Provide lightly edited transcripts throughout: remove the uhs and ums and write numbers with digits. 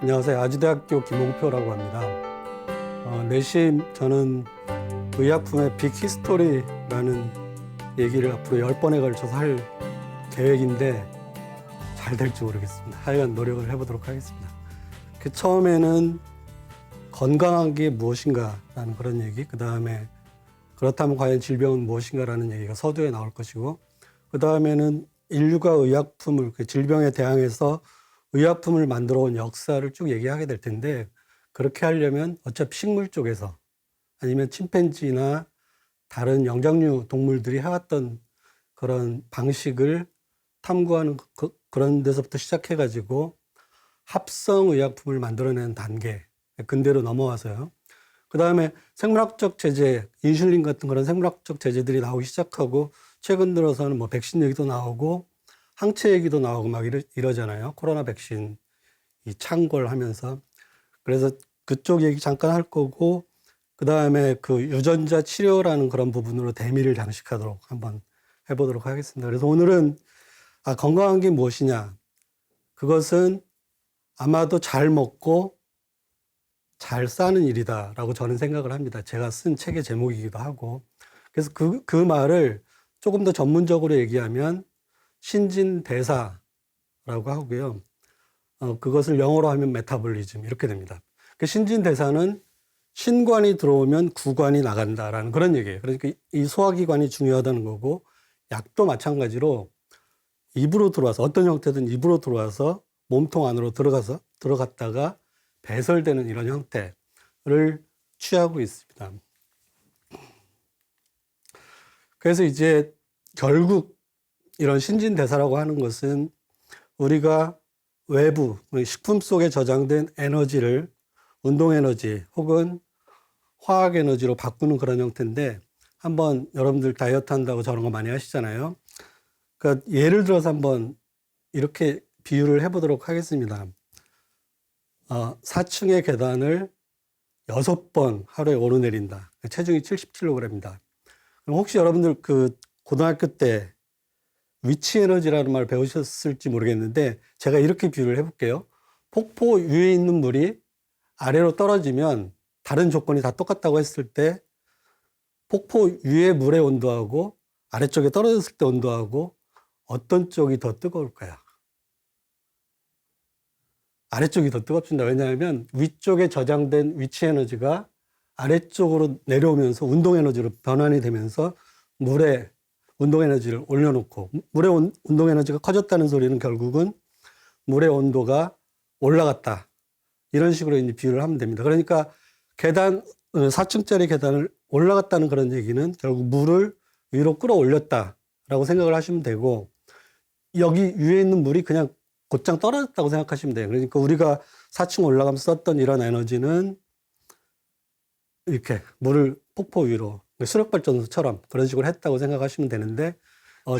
안녕하세요. 아주대학교 김홍표라고 합니다. 내심 저는 의약품의 빅 히스토리라는 얘기를 앞으로 10번에 걸쳐서 할 계획인데 잘 될지 모르겠습니다. 하여간 노력을 해보도록 하겠습니다. 처음에는 건강한 게 무엇인가라는 그런 얘기, 그 다음에 그렇다면 과연 질병은 무엇인가라는 얘기가 서두에 나올 것이고, 그 다음에는 인류가 의약품을, 질병에 대항해서 의약품을 만들어 온 역사를 쭉 얘기하게 될 텐데, 그렇게 하려면 어차피 식물 쪽에서 아니면 침팬지나 다른 영장류 동물들이 해왔던 그런 방식을 탐구하는 그런 데서부터 시작해가지고 합성의약품을 만들어내는 단계, 근대로 넘어와서요. 그 다음에 생물학적 제재, 인슐린 같은 그런 생물학적 제재들이 나오기 시작하고, 최근 들어서는 뭐 백신 얘기도 나오고 항체 얘기도 나오고 막 이러잖아요. 코로나 백신 이 창궐하면서. 그래서 그쪽 얘기 잠깐 할 거고, 그 다음에 그 유전자 치료라는 그런 부분으로 대미를 장식하도록 한번 해보도록 하겠습니다. 그래서 오늘은 건강한 게 무엇이냐? 그것은 아마도 잘 먹고 잘 사는 일이다라고 저는 생각을 합니다. 제가 쓴 책의 제목이기도 하고. 그래서 그 말을 조금 더 전문적으로 얘기하면 신진대사라고 하고요. 그것을 영어로 하면 메타볼리즘 이렇게 됩니다. 그 신진대사는 신관이 들어오면 구관이 나간다라는 그런 얘기예요. 그러니까 이 소화기관이 중요하다는 거고, 약도 마찬가지로 입으로 들어와서 어떤 형태든 입으로 들어와서 몸통 안으로 들어갔다가 배설되는 이런 형태를 취하고 있습니다. 그래서 이제 결국 이런 신진대사라고 하는 것은 우리가 외부 식품 속에 저장된 에너지를 운동에너지 혹은 화학에너지로 바꾸는 그런 형태인데, 한번 여러분들 다이어트 한다고 저런 거 많이 하시잖아요. 그러니까 예를 들어서 한번 이렇게 비유를 해보도록 하겠습니다. 4층의 계단을 6번 하루에 오르내린다. 체중이 70kg입니다. 그럼 혹시 여러분들 그 고등학교 때 위치 에너지라는 말 배우셨을지 모르겠는데, 제가 이렇게 비유를 해볼게요. 폭포 위에 있는 물이 아래로 떨어지면 다른 조건이 다 똑같다고 했을 때 폭포 위의 물의 온도하고 아래쪽에 떨어졌을 때 온도하고 어떤 쪽이 더 뜨거울까요? 아래쪽이 더 뜨겁습니다. 왜냐하면 위쪽에 저장된 위치 에너지가 아래쪽으로 내려오면서 운동 에너지로 변환이 되면서 물의 운동 에너지를 올려놓고, 물의 운동 에너지가 커졌다는 소리는 결국은 물의 온도가 올라갔다, 이런 식으로 이제 비유를 하면 됩니다. 그러니까 4층짜리 계단을 올라갔다는 그런 얘기는 결국 물을 위로 끌어올렸다라고 생각을 하시면 되고, 여기 위에 있는 물이 그냥 곧장 떨어졌다고 생각하시면 돼요. 그러니까 우리가 4층 올라가면서 썼던 이런 에너지는 이렇게 물을 폭포 위로 수력발전소처럼 그런 식으로 했다고 생각하시면 되는데,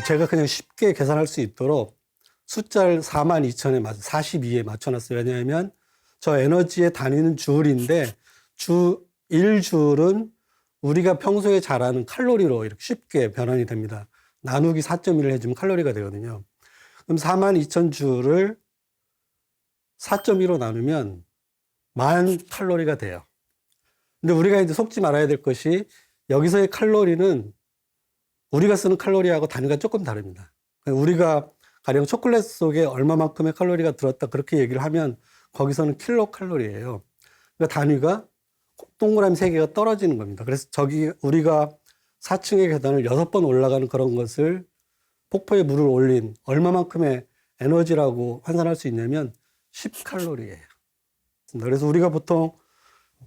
제가 그냥 쉽게 계산할 수 있도록 숫자를 42,000에 42에 맞춰놨어요. 왜냐하면 저 에너지의 단위는 줄인데, 1줄은 우리가 평소에 잘 아는 칼로리로 이렇게 쉽게 변환이 됩니다. 나누기 4.1을 해주면 칼로리가 되거든요. 그럼 42,000줄을 4.1로 나누면 10,000칼로리가 돼요. 근데 우리가 이제 속지 말아야 될 것이, 여기서의 칼로리는 우리가 쓰는 칼로리하고 단위가 조금 다릅니다. 우리가 가령 초콜릿 속에 얼마만큼의 칼로리가 들었다 그렇게 얘기를 하면 거기서는 킬로칼로리예요. 그러니까 단위가 동그라미 3개가 떨어지는 겁니다. 그래서 우리가 4층의 계단을 6번 올라가는 그런 것을 폭포에 물을 올린 얼마만큼의 에너지라고 환산할 수 있냐면 10칼로리예요. 그래서 우리가 보통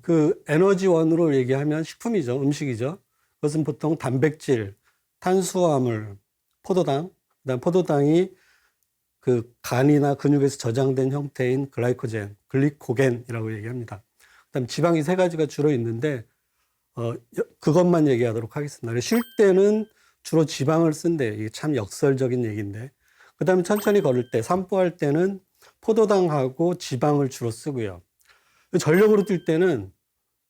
그 에너지원으로 얘기하면 식품이죠. 음식이죠. 그것은 보통 단백질, 탄수화물, 포도당, 그다음 포도당이 그 간이나 근육에서 저장된 형태인 글리코겐이라고 얘기합니다. 그다음 지방이 3가지가 주로 있는데, 그것만 얘기하도록 하겠습니다. 쉴 때는 주로 지방을 쓴대요. 이게 참 역설적인 얘기인데. 그 다음에 천천히 걸을 때, 산보할 때는 포도당하고 지방을 주로 쓰고요. 전력으로 뛸 때는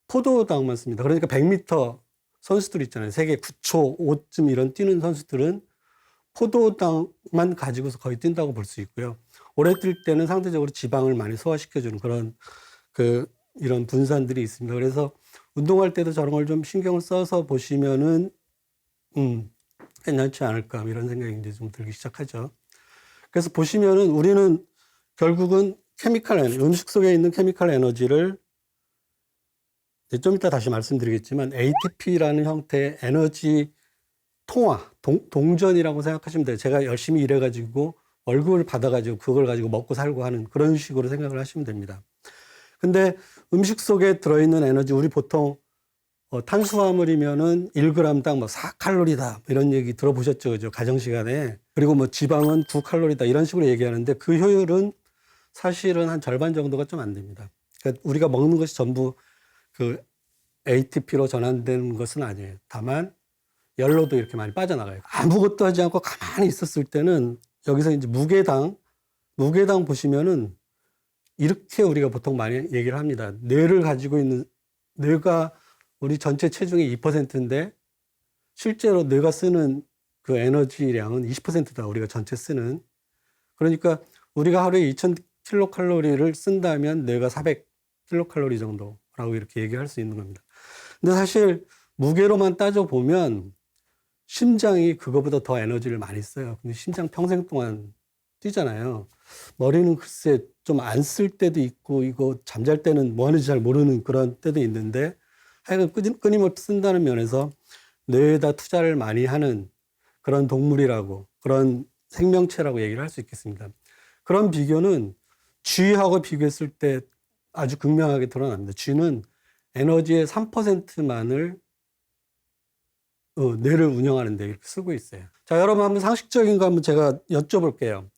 포도당만 씁니다. 그러니까 100m 선수들 있잖아요. 세계 9초 5쯤 이런 뛰는 선수들은 포도당만 가지고서 거의 뛴다고 볼 수 있고요. 오래 뛸 때는 상대적으로 지방을 많이 소화시켜주는 그런 이런 분산들이 있습니다. 그래서 운동할 때도 저런 걸 좀 신경을 써서 보시면은 괜찮지 않을까 이런 생각이 이제 좀 들기 시작하죠. 그래서 보시면은 우리는 결국은 케미칼 에너지, 음식 속에 있는 케미칼 에너지를 좀 이따 다시 말씀드리겠지만 ATP라는 형태의 에너지 통화, 동전이라고 생각하시면 돼요. 제가 열심히 일해가지고 월급을 받아가지고 그걸 가지고 먹고 살고 하는 그런 식으로 생각을 하시면 됩니다. 근데 음식 속에 들어있는 에너지, 우리 보통 탄수화물이면은 1g당 뭐 4칼로리다 이런 얘기 들어보셨죠, 그죠? 가정 시간에. 그리고 뭐 지방은 9칼로리다 이런 식으로 얘기하는데 그 효율은 사실은 한 절반 정도가 좀 안 됩니다. 그러니까 우리가 먹는 것이 전부 그 ATP로 전환되는 것은 아니에요. 다만 열로도 이렇게 많이 빠져나가요. 아무것도 하지 않고 가만히 있었을 때는 여기서 이제 무게당 보시면은 이렇게 우리가 보통 많이 얘기를 합니다. 뇌를 가지고 있는, 뇌가 우리 전체 체중의 2%인데 실제로 뇌가 쓰는 그 에너지량은 20%다. 우리가 전체 쓰는. 그러니까 우리가 하루에 2000kcal를 쓴다면 뇌가 400kcal 정도라고 이렇게 얘기할 수 있는 겁니다. 근데 사실 무게로만 따져보면 심장이 그거보다 더 에너지를 많이 써요. 근데 심장 평생 동안 뛰잖아요. 머리는 글쎄 좀 안 쓸 때도 있고, 이거 잠잘 때는 뭐 하는지 잘 모르는 그런 때도 있는데, 하여간 끊임없이 쓴다는 면에서 뇌에다 투자를 많이 하는 그런 동물이라고, 그런 생명체라고 얘기를 할 수 있겠습니다. 그런 비교는 쥐하고 비교했을 때 아주 극명하게 드러납니다. 쥐는 에너지의 3%만을 뇌를 운영하는 데 이렇게 쓰고 있어요. 자, 여러분 한번 상식적인 거 한번 제가 여쭤볼게요.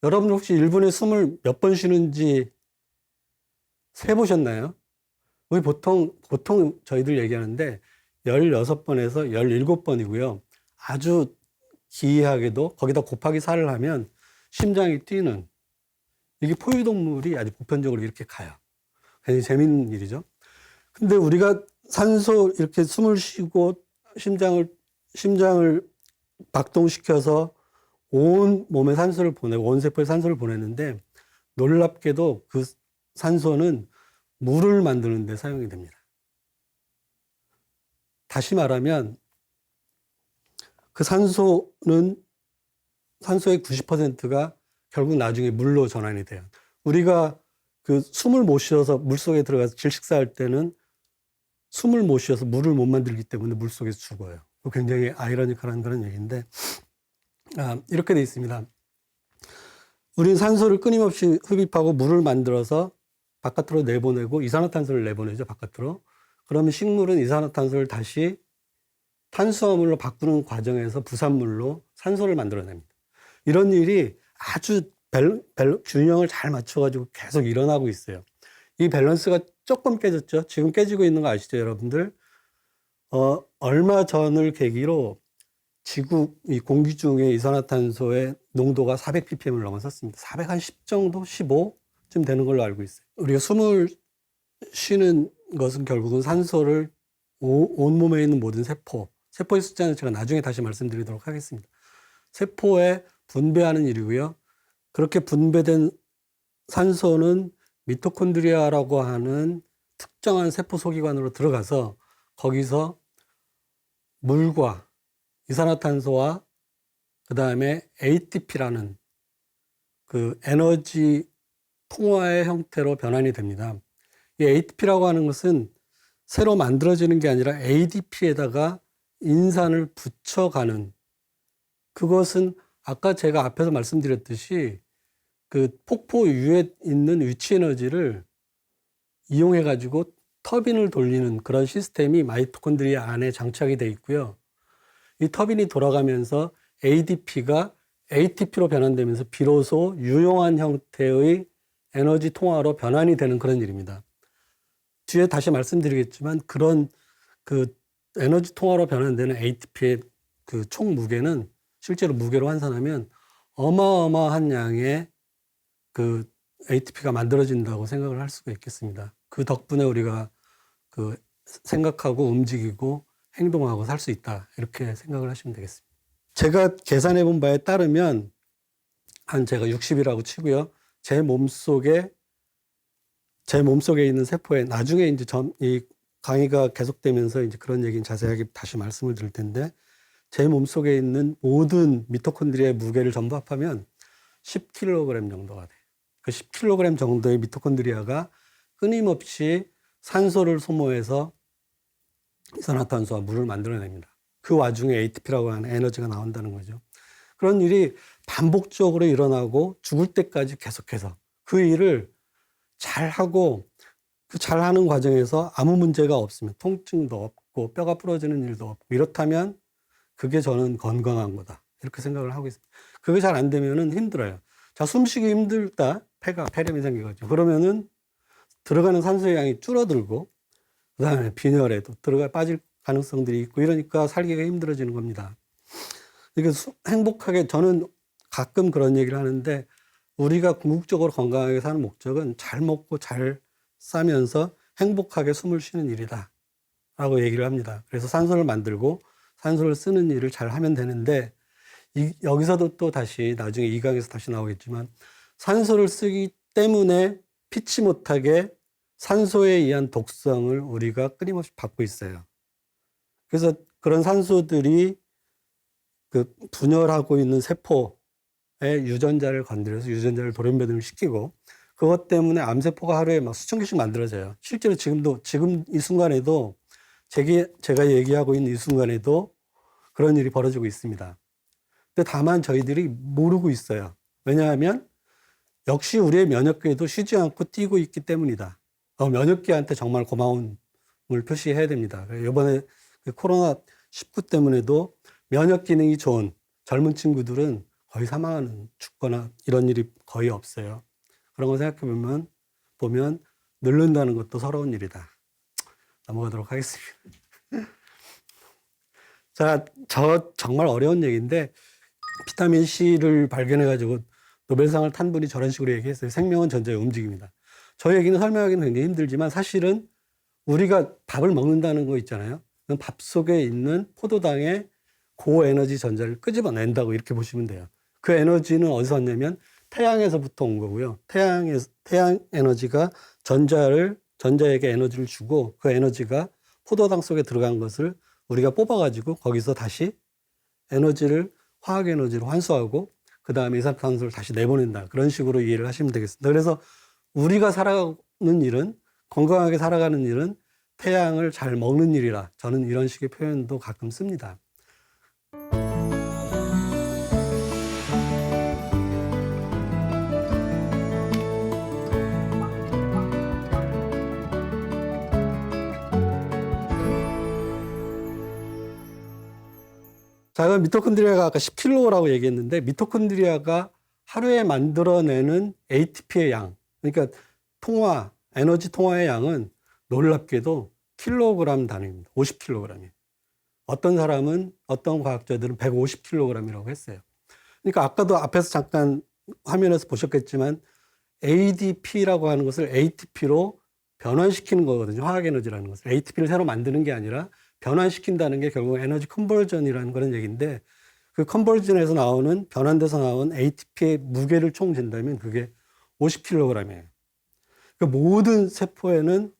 여러분 혹시 1분에 숨을 몇 번 쉬는지 세보셨나요? 우리 보통 저희들 얘기하는데 16번에서 17번이고요. 아주 기이하게도 거기다 곱하기 4를 하면 심장이 뛰는, 이게 포유동물이 아주 보편적으로 이렇게 가요. 굉장히 재밌는 일이죠. 근데 우리가 산소 이렇게 숨을 쉬고 심장을 박동시켜서 온 몸에 산소를 보내고 온 세포에 산소를 보내는데 놀랍게도 그 산소는 물을 만드는 데 사용이 됩니다. 다시 말하면 그 산소의 90%가 결국 나중에 물로 전환이 돼요. 우리가 그 숨을 못 쉬어서 물속에 들어가서 질식사할 때는 숨을 못 쉬어서 물을 못 만들기 때문에 물속에서 죽어요. 굉장히 아이러니컬한 그런 얘기인데, 이렇게 돼 있습니다. 우리는 산소를 끊임없이 흡입하고 물을 만들어서 바깥으로 내보내고 이산화탄소를 내보내죠, 바깥으로. 그러면 식물은 이산화탄소를 다시 탄수화물로 바꾸는 과정에서 부산물로 산소를 만들어냅니다. 이런 일이 아주 균형을 잘 맞춰가지고 계속 일어나고 있어요. 이 밸런스가 조금 깨졌죠. 지금 깨지고 있는 거 아시죠, 여러분들? 얼마 전을 계기로 지구 이 공기 중에 이산화탄소의 농도가 400ppm을 넘어섰습니다. 410 정도, 15쯤 되는 걸로 알고 있어요. 우리가 숨을 쉬는 것은 결국은 산소를 온몸에 있는 모든 세포의 숫자는 제가 나중에 다시 말씀드리도록 하겠습니다. 세포에 분배하는 일이고요. 그렇게 분배된 산소는 미토콘드리아라고 하는 특정한 세포 소기관으로 들어가서 거기서 물과 이산화탄소와 그 다음에 ATP라는 그 에너지 통화의 형태로 변환이 됩니다. 이 ATP라고 하는 것은 새로 만들어지는 게 아니라 ADP에다가 인산을 붙여가는, 그것은 아까 제가 앞에서 말씀드렸듯이 그 폭포 위에 있는 위치 에너지를 이용해 가지고 터빈을 돌리는 그런 시스템이 마이토콘드리아 안에 장착이 되어 있고요. 이 터빈이 돌아가면서 ADP가 ATP로 변환되면서 비로소 유용한 형태의 에너지 통화로 변환이 되는 그런 일입니다. 뒤에 다시 말씀드리겠지만 그런 그 에너지 통화로 변환되는 ATP의 그 총 무게는 실제로 무게로 환산하면 어마어마한 양의 그 ATP가 만들어진다고 생각을 할 수가 있겠습니다. 그 덕분에 우리가 그 생각하고 움직이고 행동하고 살 수 있다, 이렇게 생각을 하시면 되겠습니다. 제가 계산해 본 바에 따르면 한 제가 60이라고 치고요. 제 몸속에 있는 세포에 나중에 이제 이 강의가 계속되면서 이제 그런 얘기는 자세하게 다시 말씀을 드릴 텐데 제 몸속에 있는 모든 미토콘드리아의 무게를 전부 합하면 10kg 정도가 돼요. 그 10kg 정도의 미토콘드리아가 끊임없이 산소를 소모해서 이산화탄소와 물을 만들어냅니다. 그 와중에 ATP라고 하는 에너지가 나온다는 거죠. 그런 일이 반복적으로 일어나고 죽을 때까지 계속해서 그 일을 잘하고 그 잘하는 과정에서 아무 문제가 없으면 통증도 없고 뼈가 부러지는 일도 없고 이렇다면 그게 저는 건강한 거다. 이렇게 생각을 하고 있습니다. 그게 잘 안 되면은 힘들어요. 자, 숨쉬기 힘들다. 폐렴이 생겨가지고. 그러면은 들어가는 산소의 양이 줄어들고 그 다음에 빈혈에도 빠질 가능성들이 있고 이러니까 살기가 힘들어지는 겁니다. 이게 행복하게 저는 가끔 그런 얘기를 하는데 우리가 궁극적으로 건강하게 사는 목적은 잘 먹고 잘 싸면서 행복하게 숨을 쉬는 일이다 라고 얘기를 합니다. 그래서 산소를 만들고 산소를 쓰는 일을 잘 하면 되는데 여기서도 또 다시 나중에 이 강에서 다시 나오겠지만 산소를 쓰기 때문에 피치 못하게 산소에 의한 독성을 우리가 끊임없이 받고 있어요. 그래서 그런 산소들이 그 분열하고 있는 세포의 유전자를 건드려서 유전자를 돌연변을 시키고 그것 때문에 암세포가 하루에 막 수천 개씩 만들어져요. 실제로 지금 이 순간에도 제가 얘기하고 있는 이 순간에도 그런 일이 벌어지고 있습니다. 근데 다만 저희들이 모르고 있어요. 왜냐하면 역시 우리의 면역계도 쉬지 않고 뛰고 있기 때문이다. 면역계한테 정말 고마움을 표시해야 됩니다. 이번에 코로나19 때문에도 면역 기능이 좋은 젊은 친구들은 거의 사망하는, 죽거나 이런 일이 거의 없어요. 그런 거 생각해 보면 늙는다는 것도 서러운 일이다. 넘어가도록 하겠습니다. 자, 정말 어려운 얘기인데 비타민 C를 발견해가지고 노벨상을 탄 분이 저런 식으로 얘기했어요. 생명은 전자의 움직임이다. 저 얘기는 설명하기는 굉장히 힘들지만 사실은 우리가 밥을 먹는다는 거 있잖아요. 밥 속에 있는 포도당의 고에너지 전자를 끄집어낸다고 이렇게 보시면 돼요. 그 에너지는 어디서 왔냐면 태양에서부터 온 거고요. 태양 에너지가 전자에게 에너지를 주고 그 에너지가 포도당 속에 들어간 것을 우리가 뽑아가지고 거기서 다시 화학 에너지로 환수하고 그 다음에 이산화탄소를 다시 내보낸다. 그런 식으로 이해를 하시면 되겠습니다. 그래서 우리가 살아가는 일은, 건강하게 살아가는 일은 태양을 잘 먹는 일이라 저는 이런 식의 표현도 가끔 씁니다. 자, 그럼 미토콘드리아가 아까 10kg라고 얘기했는데 미토콘드리아가 하루에 만들어내는 ATP의 양, 그러니까 에너지 통화의 양은 놀랍게도 킬로그램 단위입니다. 50kg이에요. 어떤 과학자들은 150kg이라고 했어요. 그러니까 아까도 앞에서 잠깐 화면에서 보셨겠지만 ADP라고 하는 것을 ATP로 변환시키는 거거든요. 화학에너지라는 것을. ATP를 새로 만드는 게 아니라 변환시킨다는 게 결국 에너지 컨버전이라는 그런 얘기인데 그 컨버전에서 변환돼서 나온 ATP의 무게를 총 잰다면 그게 50kg이에요. 그 모든 세포에는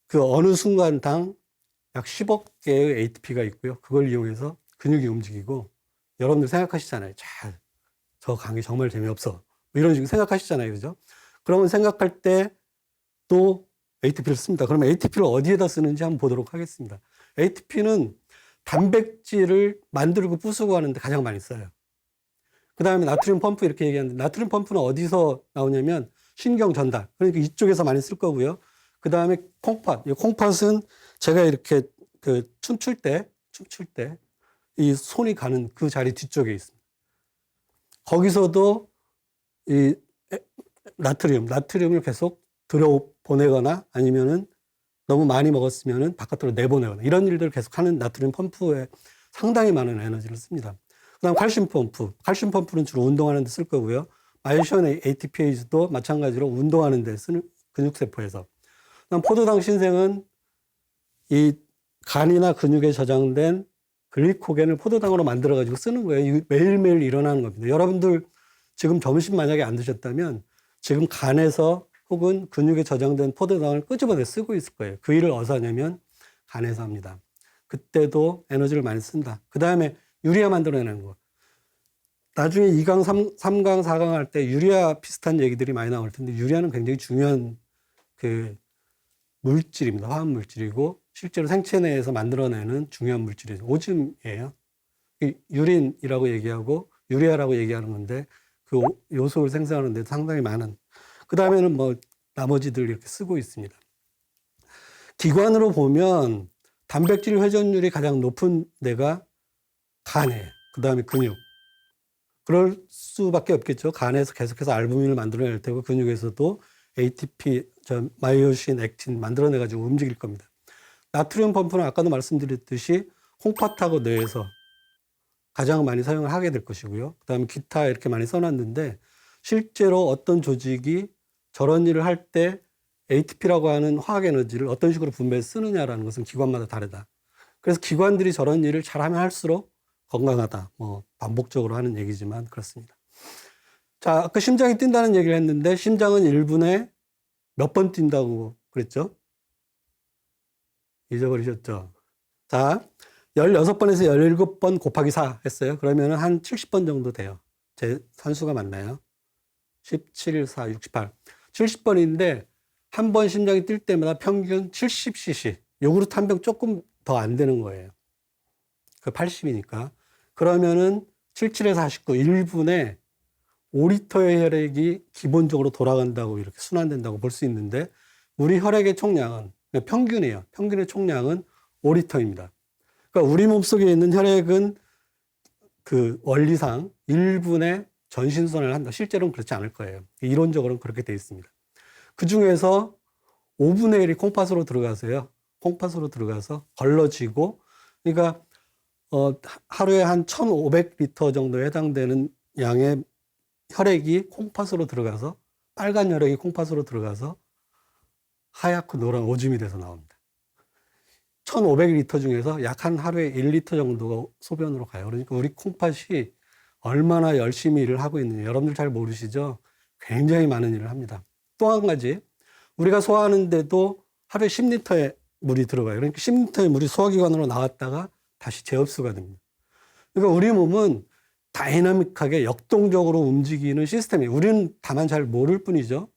그 어느 순간당 약 10억 개의 ATP가 있고요. 그걸 이용해서 근육이 움직이고 여러분들 생각하시잖아요. 저 강의 정말 재미없어. 뭐 이런 식으로 생각하시잖아요. 그죠? 그러면 생각할 때 또 ATP를 씁니다. 그러면 ATP를 어디에다 쓰는지 한번 보도록 하겠습니다. ATP는 단백질을 만들고 부수고 하는데 가장 많이 써요. 그 다음에 나트륨 펌프 이렇게 얘기하는데 나트륨 펌프는 어디서 나오냐면 신경 전달. 그러니까 이쪽에서 많이 쓸 거고요. 그 다음에 콩팥. 이 콩팥은 제가 이렇게 춤출 때 이 손이 가는 그 자리 뒤쪽에 있습니다. 거기서도 이 나트륨을 계속 들여보내거나 아니면은 너무 많이 먹었으면은 바깥으로 내보내거나 이런 일들을 계속하는 나트륨 펌프에 상당히 많은 에너지를 씁니다. 그다음 칼슘 펌프는 주로 운동하는 데 쓸 거고요. 마이오시온 ATPase도 마찬가지로 운동하는 데 쓰는 근육세포에서. 그다음 포도당 신생은 이 간이나 근육에 저장된 글리코겐을 포도당으로 만들어가지고 쓰는 거예요. 매일매일 일어나는 겁니다. 여러분들 지금 점심 만약에 안 드셨다면 지금 간에서 혹은 근육에 저장된 포도당을 끄집어내 쓰고 있을 거예요. 그 일을 어디서 하냐면 간에서 합니다. 그때도 에너지를 많이 쓴다. 그 다음에 유리아 만들어내는 거. 나중에 2강, 3강, 4강 할 때 유리아 비슷한 얘기들이 많이 나올 텐데 유리아는 굉장히 중요한 그 물질입니다. 화학 물질이고 실제로 생체 내에서 만들어내는 중요한 물질이죠. 오줌이에요. 유린이라고 얘기하고 유리아라고 얘기하는 건데 그 요소를 생성하는 데 상당히 많은. 그 다음에는 뭐 나머지들 이렇게 쓰고 있습니다. 기관으로 보면 단백질 회전율이 가장 높은 데가 간이에요. 그 다음에 근육. 그럴 수밖에 없겠죠. 간에서 계속해서 알부민을 만들어낼 테고 근육에서도 ATP, 마이오신, 액틴 만들어내가지고 움직일 겁니다. 나트륨 펌프는 아까도 말씀드렸듯이 콩팥하고 뇌에서 가장 많이 사용을 하게 될 것이고요. 그 다음에 기타 이렇게 많이 써놨는데 실제로 어떤 조직이 저런 일을 할 때 ATP라고 하는 화학 에너지를 어떤 식으로 분배해 쓰느냐라는 것은 기관마다 다르다. 그래서 기관들이 저런 일을 잘하면 할수록 건강하다. 뭐 반복적으로 하는 얘기지만 그렇습니다. 자, 아까 심장이 뛴다는 얘기를 했는데 심장은 1분에 몇 번 뛴다고 그랬죠? 잊어버리셨죠? 자, 16번에서 17번 곱하기 4 했어요. 그러면 한 70번 정도 돼요. 제 산수가 맞나요? 17, 4, 68. 70번인데 한 번 심장이 뛸 때마다 평균 70cc. 요구르트 한 병 조금 더 안 되는 거예요. 그 80이니까. 그러면은 77에서 49, 1분에 5리터의 혈액이 기본적으로 돌아간다고 이렇게 순환된다고 볼 수 있는데 우리 혈액의 총량은 평균이에요. 평균의 총량은 5리터입니다. 그러니까 우리 몸속에 있는 혈액은 그 원리상 1분에 전신순환을 한다. 실제로는 그렇지 않을 거예요. 이론적으로는 그렇게 되어 있습니다. 그 중에서 5분의 1이 콩팥으로 들어가서요. 콩팥으로 들어가서 걸러지고 그러니까 하루에 한 1,500리터 정도에 해당되는 양의 혈액이 콩팥으로 들어가서 빨간 혈액이 콩팥으로 들어가서 하얗고 노란 오줌이 돼서 나옵니다. 1,500리터 중에서 약 한 하루에 1리터 정도가 소변으로 가요. 그러니까 우리 콩팥이 얼마나 열심히 일을 하고 있느냐. 여러분들 잘 모르시죠? 굉장히 많은 일을 합니다. 또 한 가지, 우리가 소화하는데도 하루에 10리터의 물이 들어가요. 그러니까 10리터의 물이 소화기관으로 나왔다가 다시 재흡수가 됩니다. 그러니까 우리 몸은 다이나믹하게 역동적으로 움직이는 시스템이에요. 우리는 다만 잘 모를 뿐이죠.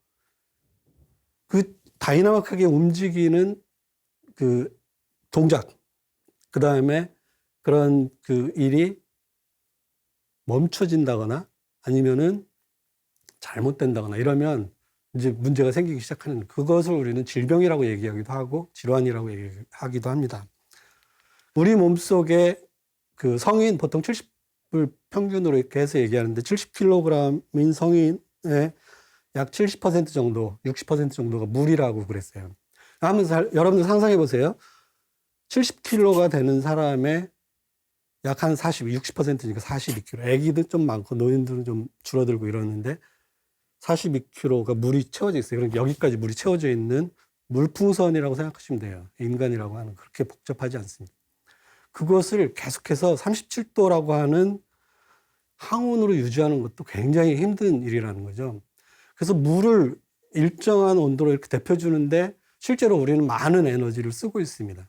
그 다이나믹하게 움직이는 그 동작, 그 다음에 그런 그 일이 멈춰진다거나 아니면은 잘못된다거나 이러면 이제 문제가 생기기 시작하는 그것을 우리는 질병이라고 얘기하기도 하고 질환이라고 얘기하기도 합니다. 우리 몸속에 그 성인 보통 70을 평균으로 이렇게 해서 얘기하는데 70kg인 성인의 약 70% 정도, 60% 정도가 물이라고 그랬어요. 여러분들 상상해 보세요. 70kg가 되는 사람의 약 한 60%니까 42kg. 애기들 좀 많고 노인들은 좀 줄어들고 이러는데 42kg가 물이 채워져 있어요. 그러니까 여기까지 물이 채워져 있는 물풍선이라고 생각하시면 돼요. 인간이라고 하는 그렇게 복잡하지 않습니다. 그것을 계속해서 37도라고 하는 항온으로 유지하는 것도 굉장히 힘든 일이라는 거죠. 그래서 물을 일정한 온도로 이렇게 데펴주는데 실제로 우리는 많은 에너지를 쓰고 있습니다.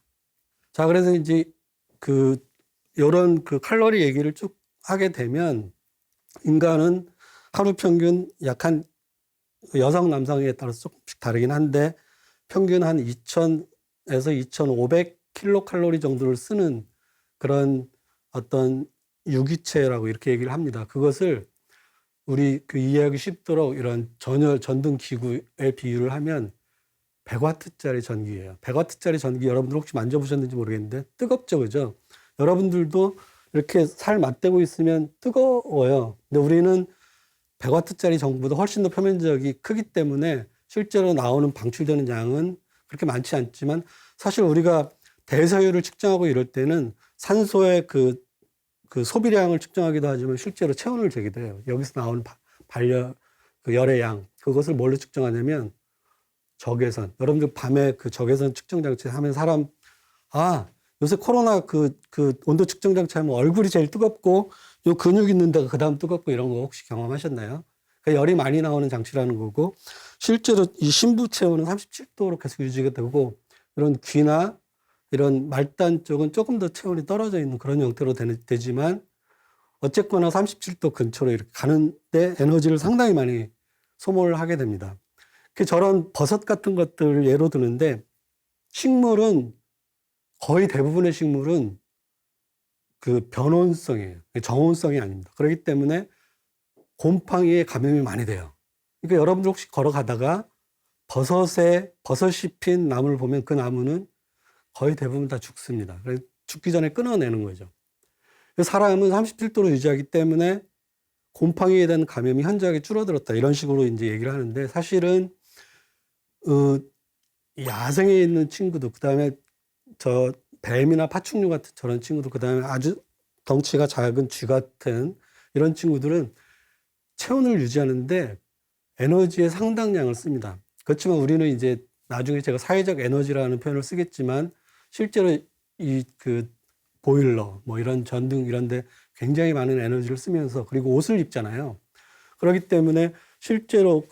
자, 그래서 이제 요런 칼로리 얘기를 쭉 하게 되면 인간은 하루 평균 약 한 여성 남성에 따라서 조금씩 다르긴 한데 평균 한 2,000에서 2,500 킬로칼로리 정도를 쓰는 그런 어떤 유기체라고 이렇게 얘기를 합니다. 그것을 우리 이해하기 쉽도록 이런 전등 기구에 비유를 하면 100와트짜리 전기예요. 100와트짜리 전기 여러분들 혹시 만져보셨는지 모르겠는데 뜨겁죠, 그죠? 여러분들도 이렇게 살 맞대고 있으면 뜨거워요. 근데 우리는 100와트짜리 전기보다 훨씬 더 표면적이 크기 때문에 실제로 나오는 방출되는 양은 그렇게 많지 않지만 사실 우리가 대사율을 측정하고 이럴 때는 산소의 그 소비량을 측정하기도 하지만 실제로 체온을 재기도 해요. 여기서 나오는 열의 양, 그것을 뭘로 측정하냐면 적외선. 여러분들 밤에 그 적외선 측정 장치 하면 사람, 요새 코로나 그 온도 측정 장치 하면 얼굴이 제일 뜨겁고 요 근육 있는 데가 그다음 뜨겁고 이런 거 혹시 경험하셨나요? 그러니까 열이 많이 나오는 장치라는 거고, 실제로 이 심부 체온은 37도로 계속 유지가 되고, 이런 귀나 이런 말단 쪽은 조금 더 체온이 떨어져 있는 그런 형태로 되지만, 어쨌거나 37도 근처로 이렇게 가는데 에너지를 상당히 많이 소모를 하게 됩니다. 저런 버섯 같은 것들 예로 드는데, 식물은 거의 대부분의 식물은 그 변온성이에요. 정온성이 아닙니다. 그렇기 때문에 곰팡이에 감염이 많이 돼요. 그러니까 여러분들 혹시 걸어가다가 버섯이 핀 나무를 보면 그 나무는 거의 대부분 다 죽습니다. 그래서 죽기 전에 끊어내는 거죠. 사람은 37도로 유지하기 때문에 곰팡이에 대한 감염이 현저하게 줄어들었다. 이런 식으로 이제 얘기를 하는데, 사실은 야생에 있는 친구도, 그 다음에 저 뱀이나 파충류 같은 저런 친구들, 그 다음에 아주 덩치가 작은 쥐 같은 이런 친구들은 체온을 유지하는데 에너지의 상당량을 씁니다. 그렇지만 우리는 이제 나중에 제가 사회적 에너지라는 표현을 쓰겠지만, 실제로 이 보일러, 뭐 이런 전등 이런데 굉장히 많은 에너지를 쓰면서, 그리고 옷을 입잖아요. 그렇기 때문에 실제로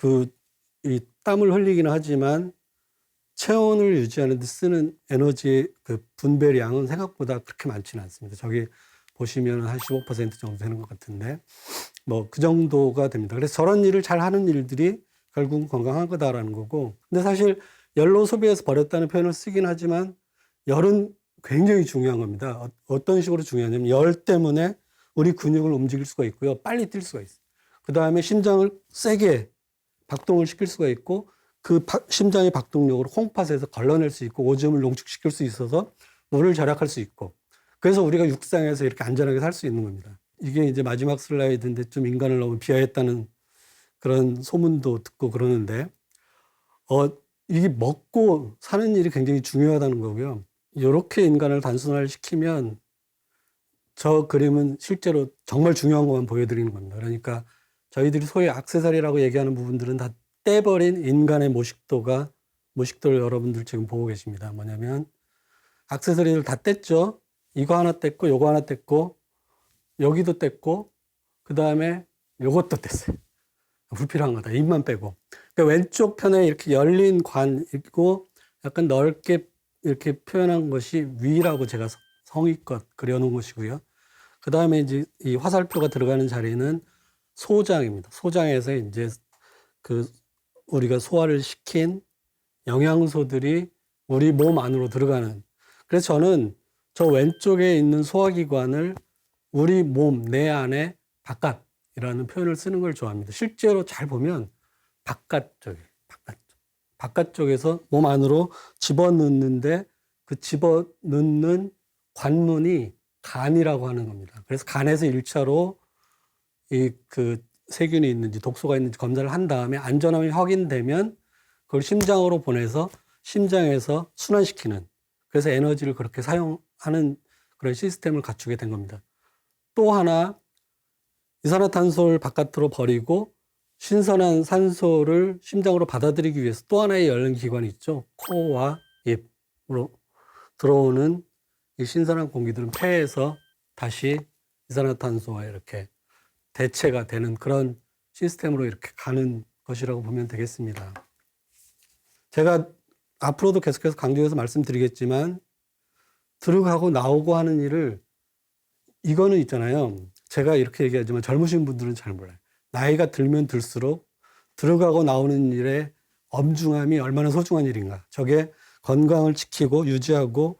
이 땀을 흘리기는 하지만 체온을 유지하는 데 쓰는 에너지의 분배량은 생각보다 그렇게 많지는 않습니다. 저기 보시면 한 15% 정도 되는 것 같은데, 뭐 그 정도가 됩니다. 그래서 저런 일을 잘 하는 일들이 결국은 건강한 거다라는 거고, 근데 사실 열로 소비해서 버렸다는 표현을 쓰긴 하지만 열은 굉장히 중요한 겁니다. 어떤 식으로 중요하냐면, 열 때문에 우리 근육을 움직일 수가 있고요. 빨리 뛸 수가 있어요. 그 다음에 심장을 세게 박동을 시킬 수가 있고, 심장의 박동력으로 콩팥에서 걸러낼 수 있고, 오줌을 농축시킬 수 있어서 물을 절약할 수 있고, 그래서 우리가 육상에서 이렇게 안전하게 살 수 있는 겁니다. 이게 이제 마지막 슬라이드인데 좀 인간을 너무 비하했다는 그런 소문도 듣고 그러는데, 이게 먹고 사는 일이 굉장히 중요하다는 거고요. 이렇게 인간을 단순화시키면 저 그림은 실제로 정말 중요한 것만 보여드리는 겁니다. 그러니까 저희들이 소위 액세서리라고 얘기하는 부분들은 다 떼버린 인간의 모식도를 여러분들 지금 보고 계십니다. 뭐냐면 액세서리를 다 뗐죠. 이거 하나 뗐고 요거 하나 뗐고 여기도 뗐고 그 다음에 요것도 뗐어요. 불필요한 거다. 입만 빼고. 그러니까 왼쪽 편에 이렇게 열린 관 있고 약간 넓게 이렇게 표현한 것이 위라고 제가 성의껏 그려놓은 것이고요. 그 다음에 이제 이 화살표가 들어가는 자리는 소장입니다. 소장에서 이제 우리가 소화를 시킨 영양소들이 우리 몸 안으로 들어가는. 그래서 저는 저 왼쪽에 있는 소화기관을 우리 몸 내 안에 바깥이라는 표현을 쓰는 걸 좋아합니다. 실제로 잘 보면 바깥쪽에서 몸 안으로 집어넣는데 그 집어넣는 관문이 간이라고 하는 겁니다. 그래서 간에서 1차로 세균이 있는지 독소가 있는지 검사를 한 다음에 안전함이 확인되면 그걸 심장으로 보내서 심장에서 순환시키는, 그래서 에너지를 그렇게 사용하는 그런 시스템을 갖추게 된 겁니다. 또 하나, 이산화탄소를 바깥으로 버리고 신선한 산소를 심장으로 받아들이기 위해서 또 하나의 열린 기관이 있죠. 코와 입으로 들어오는 이 신선한 공기들은 폐에서 다시 이산화탄소와 이렇게 대체가 되는 그런 시스템으로 이렇게 가는 것이라고 보면 되겠습니다. 제가 앞으로도 계속해서 강조해서 말씀드리겠지만, 들어가고 나오고 하는 일을, 이거는 있잖아요. 제가 이렇게 얘기하지만 젊으신 분들은 잘 몰라요. 나이가 들면 들수록 들어가고 나오는 일의 엄중함이 얼마나 소중한 일인가. 저게 건강을 지키고 유지하고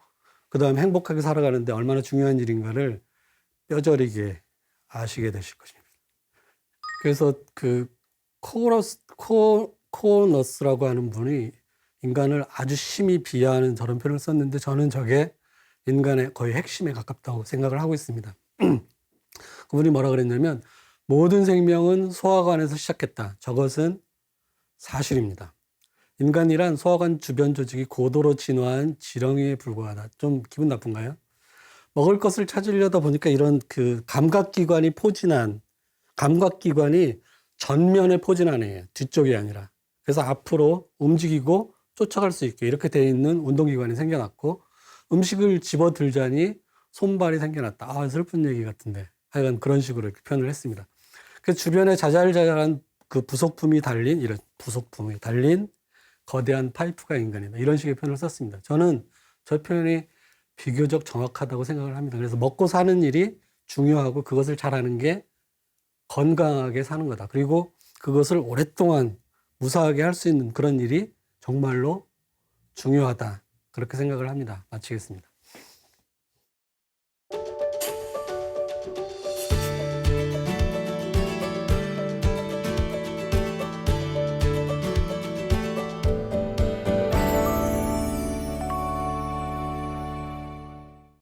그 다음에 행복하게 살아가는데 얼마나 중요한 일인가를 뼈저리게 아시게 되실 것입니다. 그래서 코너스라고 하는 분이 인간을 아주 심히 비하하는 저런 표현을 썼는데, 저는 저게 인간의 거의 핵심에 가깝다고 생각을 하고 있습니다. 그분이 뭐라 그랬냐면, 모든 생명은 소화관에서 시작했다. 저것은 사실입니다. 인간이란 소화관 주변 조직이 고도로 진화한 지렁이에 불과하다. 좀 기분 나쁜가요? 먹을 것을 찾으려다 보니까 이런 감각기관이 전면에 포진한 애예요. 뒤쪽이 아니라. 그래서 앞으로 움직이고 쫓아갈 수 있게 이렇게 되어 있는 운동기관이 생겨났고, 음식을 집어들자니 손발이 생겨났다. 아, 슬픈 얘기 같은데. 하여간 그런 식으로 이렇게 표현을 했습니다. 그 주변에 자잘자잘한 그 부속품이 달린, 이런 부속품이 달린 거대한 파이프가 인간이다. 이런 식의 표현을 썼습니다. 저는 저 표현이 비교적 정확하다고 생각을 합니다. 그래서 먹고 사는 일이 중요하고 그것을 잘하는 게 건강하게 사는 거다. 그리고 그것을 오랫동안 무사하게 할 수 있는 그런 일이 정말로 중요하다. 그렇게 생각을 합니다. 마치겠습니다.